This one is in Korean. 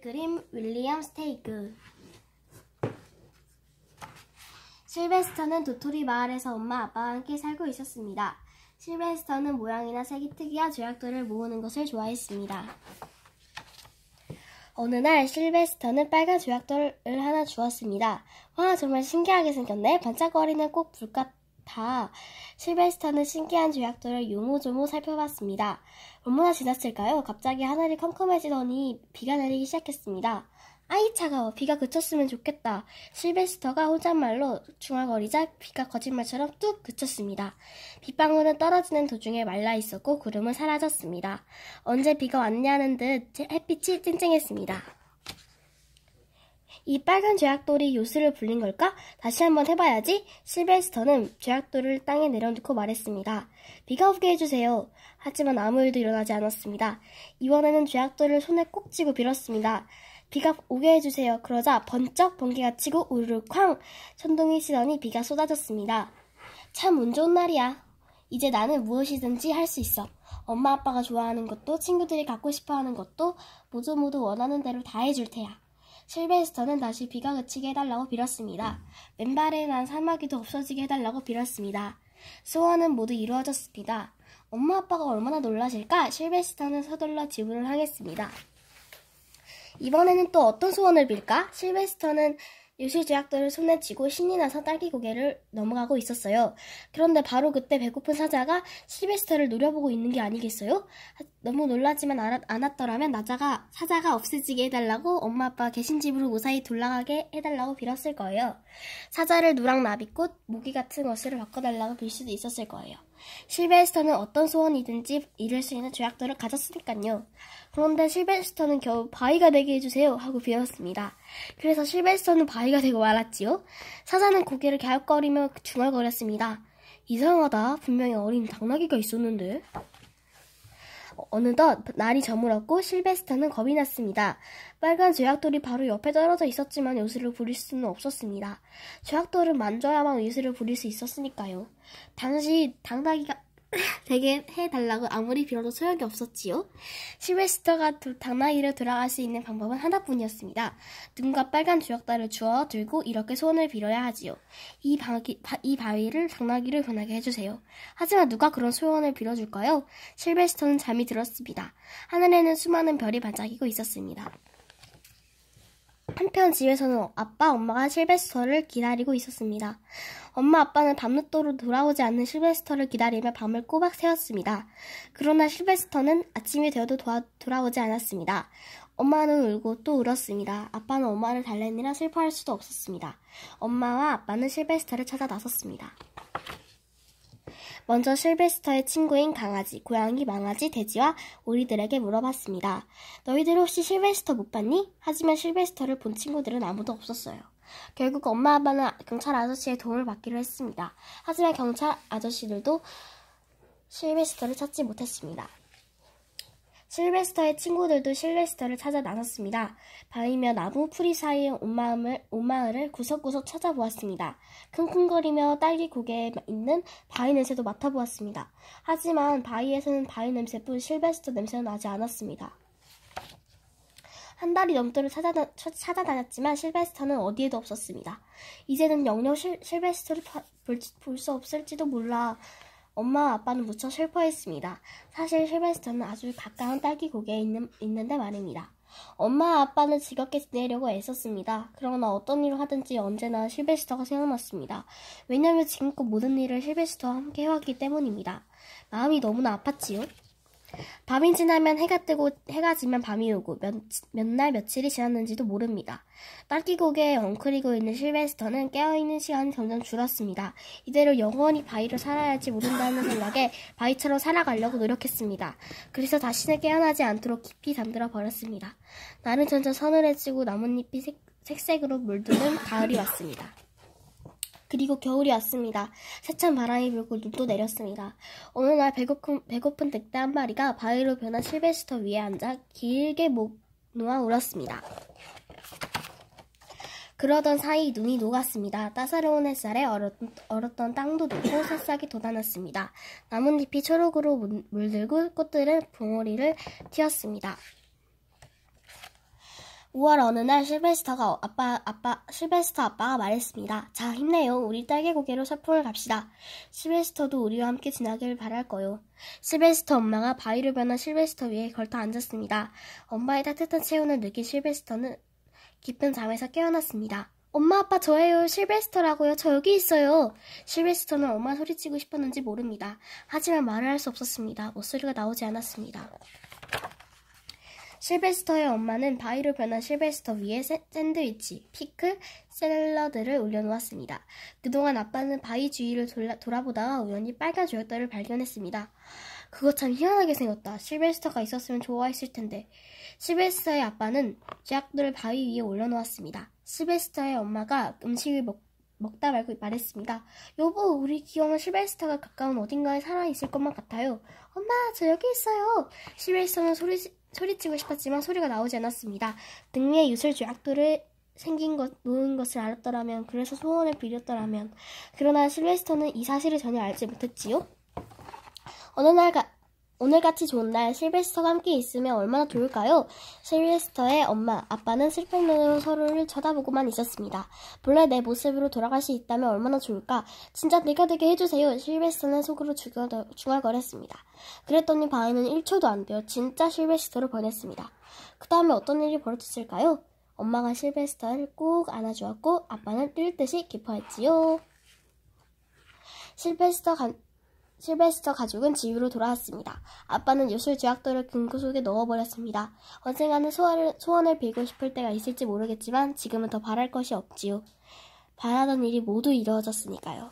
그림 윌리엄 스테이크. 실베스터는 도토리 마을에서 엄마 아빠와 함께 살고 있었습니다. 실베스터는 모양이나 색이 특이한 조약돌을 모으는 것을 좋아했습니다. 어느 날 실베스터는 빨간 조약돌을 하나 주었습니다. 와, 정말 신기하게 생겼네. 반짝거리는 꼭 불 같아. 실베스터는 신기한 조약돌을 요모조모 살펴봤습니다. 얼마나 지났을까요? 갑자기 하늘이 컴컴해지더니 비가 내리기 시작했습니다. 아이 차가워. 비가 그쳤으면 좋겠다. 실베스터가 혼잣말로 중얼거리자 비가 거짓말처럼 뚝 그쳤습니다. 빗방울은 떨어지는 도중에 말라 있었고 구름은 사라졌습니다. 언제 비가 왔냐는 듯 햇빛이 쨍쨍했습니다. 이 빨간 조약돌이 요술을 불린 걸까? 다시 한번 해봐야지. 실베스터는 조약돌을 땅에 내려놓고 말했습니다. 비가 오게 해주세요. 하지만 아무 일도 일어나지 않았습니다. 이번에는 조약돌을 손에 꼭 쥐고 빌었습니다. 비가 오게 해주세요. 그러자 번쩍 번개가 치고 우르르 쾅! 천둥이 치더니 비가 쏟아졌습니다. 참 운 좋은 날이야. 이제 나는 무엇이든지 할 수 있어. 엄마 아빠가 좋아하는 것도 친구들이 갖고 싶어하는 것도 모두 원하는 대로 다 해줄 테야. 실베스터는 다시 비가 그치게 해달라고 빌었습니다. 맨발에 난 사마귀도 없어지게 해달라고 빌었습니다. 소원은 모두 이루어졌습니다. 엄마 아빠가 얼마나 놀라실까? 실베스터는 서둘러 집으로 향했습니다. 이번에는 또 어떤 소원을 빌까? 실베스터는 요술조약돌을 손에 쥐고 신이 나서 딸기 고개를 넘어가고 있었어요. 그런데 바로 그때 배고픈 사자가 실베스터를 노려보고 있는 게 아니겠어요? 너무 놀라지만 않았더라면 사자가 없어지게 해달라고 엄마 아빠가 계신 집으로 무사히 돌아가게 해달라고 빌었을 거예요. 사자를 누랑나비꽃, 모기 같은 것으로 바꿔달라고 빌 수도 있었을 거예요. 실베스터는 어떤 소원이든지 이룰 수 있는 조약돌을 가졌으니까요. 그런데 실베스터는 겨우 바위가 되게 해주세요 하고 빌었습니다. 그래서 실베스터는 바위가 되고 말았지요. 사자는 고개를 갸웃거리며 중얼거렸습니다. 이상하다. 분명히 어린 당나귀가 있었는데. 어느덧 날이 저물었고 실베스터는 겁이 났습니다. 빨간 조약돌이 바로 옆에 떨어져 있었지만 요술을 부릴 수는 없었습니다. 조약돌은 만져야만 요술을 부릴 수 있었으니까요. 당시 당나귀가 되게 해달라고 아무리 빌어도 소용이 없었지요. 실베스터가 당나귀로 돌아갈 수 있는 방법은 하나뿐이었습니다. 누군가 빨간 조약돌을 주워 들고 이렇게 소원을 빌어야 하지요. 이 바위를 당나귀로 변하게 해주세요. 하지만 누가 그런 소원을 빌어줄까요? 실베스터는 잠이 들었습니다. 하늘에는 수많은 별이 반짝이고 있었습니다. 한편 집에서는 아빠, 엄마가 실베스터를 기다리고 있었습니다. 엄마, 아빠는 밤늦도록 돌아오지 않는 실베스터를 기다리며 밤을 꼬박 새웠습니다. 그러나 실베스터는 아침이 되어도 돌아오지 않았습니다. 엄마는 울고 또 울었습니다. 아빠는 엄마를 달래느라 슬퍼할 수도 없었습니다. 엄마와 아빠는 실베스터를 찾아 나섰습니다. 먼저 실베스터의 친구인 강아지, 고양이, 망아지, 돼지와 오리들에게 물어봤습니다. 너희들 혹시 실베스터 못 봤니? 하지만 실베스터를 본 친구들은 아무도 없었어요. 결국 엄마 아빠는 경찰 아저씨의 도움을 받기로 했습니다. 하지만 경찰 아저씨들도 실베스터를 찾지 못했습니다. 실베스터의 친구들도 실베스터를 찾아 나섰습니다. 바위며 나무 풀이 사이에 온 마을을 구석구석 찾아보았습니다. 킁킁거리며 딸기 고개에 있는 바위 냄새도 맡아보았습니다. 하지만 바위에서는 바위 냄새뿐 실베스터 냄새는 나지 않았습니다. 한 달이 넘도록 찾아다녔지만 실베스터는 어디에도 없었습니다. 이제는 영영 실베스터를 볼 수 없을지도 몰라. 엄마와 아빠는 무척 슬퍼했습니다. 사실 실베스터는 아주 가까운 딸기 고개에 있는데 말입니다. 엄마와 아빠는 즐겁게 지내려고 애썼습니다. 그러나 어떤 일을 하든지 언제나 실베스터가 생각났습니다. 왜냐하면 지금껏 모든 일을 실베스터와 함께 해왔기 때문입니다. 마음이 너무나 아팠지요. 밤이 지나면 해가 뜨고 해가 지면 밤이 오고 몇 날 며칠이 지났는지도 모릅니다. 딸기 고개에 엉클이고 있는 실베스터는 깨어있는 시간이 점점 줄었습니다. 이대로 영원히 바위로 살아야지 모른다는 생각에 바위처럼 살아가려고 노력했습니다. 그래서 다시는 깨어나지 않도록 깊이 잠들어 버렸습니다. 날은 점점 서늘해지고 나뭇잎이 색색으로 물드는 가을이 왔습니다. 그리고 겨울이 왔습니다. 세찬 바람이 불고 눈도 내렸습니다. 어느 날 배고픈 늑대 한 마리가 바위로 변한 실베스터 위에 앉아 길게 목 놓아 울었습니다. 그러던 사이 눈이 녹았습니다. 따사로운 햇살에 얼었던 땅도 녹고 새싹이 돋아났습니다. 나뭇잎이 초록으로 물들고 꽃들은 봉오리를 틔웠습니다. 5월 어느 날 실베스터 아빠가 말했습니다. 자, 힘내요. 우리 딸기고개로 소풍을 갑시다. 실베스터도 우리와 함께 지나길 바랄 거요. 실베스터 엄마가 바위로 변한 실베스터 위에 걸터 앉았습니다. 엄마의 따뜻한 체온을 느낀 실베스터는 깊은 잠에서 깨어났습니다. 엄마, 아빠, 저예요. 실베스터라고요. 저 여기 있어요. 실베스터는 엄마 소리치고 싶었는지 모릅니다. 하지만 말을 할 수 없었습니다. 목소리가 나오지 않았습니다. 실베스터의 엄마는 바위로 변한 실베스터 위에 샌드위치, 피클, 샐러드를 올려놓았습니다. 그동안 아빠는 바위 주위를 돌아보다가 우연히 빨간 조약돌을 발견했습니다. 그거 참 희한하게 생겼다. 실베스터가 있었으면 좋아했을 텐데. 실베스터의 아빠는 조약돌을 바위 위에 올려놓았습니다. 실베스터의 엄마가 음식을 먹다 말고 말했습니다. 여보, 우리 귀여운 실베스터가 가까운 어딘가에 살아있을 것만 같아요. 엄마, 저 여기 있어요. 실베스터는 소리치고 싶었지만 소리가 나오지 않았습니다. 등 위에 유술 조약돌을 놓은 것을 알았더라면, 그래서 소원을 빌렸더라면. 그러나 실베스터는 이 사실을 전혀 알지 못했지요. 오늘같이 좋은 날 실베스터가 함께 있으면 얼마나 좋을까요? 실베스터의 엄마, 아빠는 슬픈 눈으로 서로를 쳐다보고만 있었습니다. 본래 내 모습으로 돌아갈 수 있다면 얼마나 좋을까? 진짜 내가 되게 해주세요. 실베스터는 속으로 중얼거렸습니다. 그랬더니 바위는 1초도 안 되어 진짜 실베스터로 변했습니다. 그 다음에 어떤 일이 벌어졌을까요? 엄마가 실베스터를 꼭 안아주었고 아빠는 뛸 듯이 기뻐했지요. 실베스터 가족은 지휘로 돌아왔습니다. 아빠는 유술 조약돌을 금고 속에 넣어버렸습니다. 언젠가는 소원을 빌고 싶을 때가 있을지 모르겠지만 지금은 더 바랄 것이 없지요. 바라던 일이 모두 이루어졌으니까요.